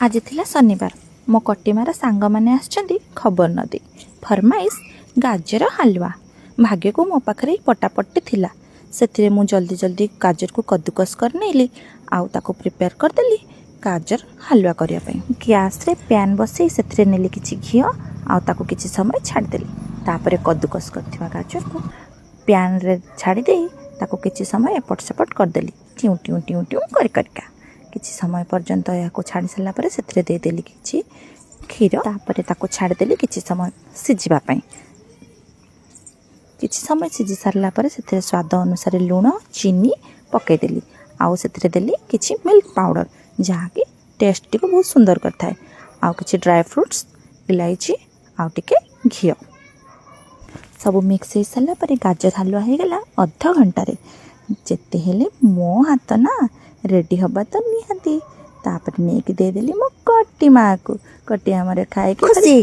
आज थिला शनिवार मो कटिमार सांग मैंने आसछंती खबर न दे फरमाइश गाजर हलवा भाग्य को मो पाखरे पटापटी थिला से मु जल्दी जल्दी गाजर को कद्दूकस कर नेली आउ ताको प्रिपेयर करदेली गाजर हलवा करने गैस रे पैन बसई से नेली किछि घी आउ ताको किछि समय छाड़देली तापरे कद्दूकस करथिबा गाजर को पैन रे छाड़ी देई ताको किछि समय एपट सेपट करदेली ट्यू ट्यू ट्यू ट्यू करका किछि समय पर्यंत या छाड़ी सारा पर से देदेली किछि क्षीर तापरे ताको छाड़देली किछि समय सिझिबा पई किछि समय सिझी सारा पर से स्वाद अनुसार लूण चीनी पकईदेली आउ से देली किछि मिल्क पाउडर जहाँकि टेस्ट को बहुत सुंदर करता है आउ किछि ड्राई फ्रूट्स इलायची आउ टिके घी सब मिक्स हो सारा पर गाजर हलवा हो गला अध घंटे जेते हेले मो हाथ ना रेडी हवा तो निहाती तापर नहीं देदेली मो कटी माँ को कटी आमर खाई खुशी।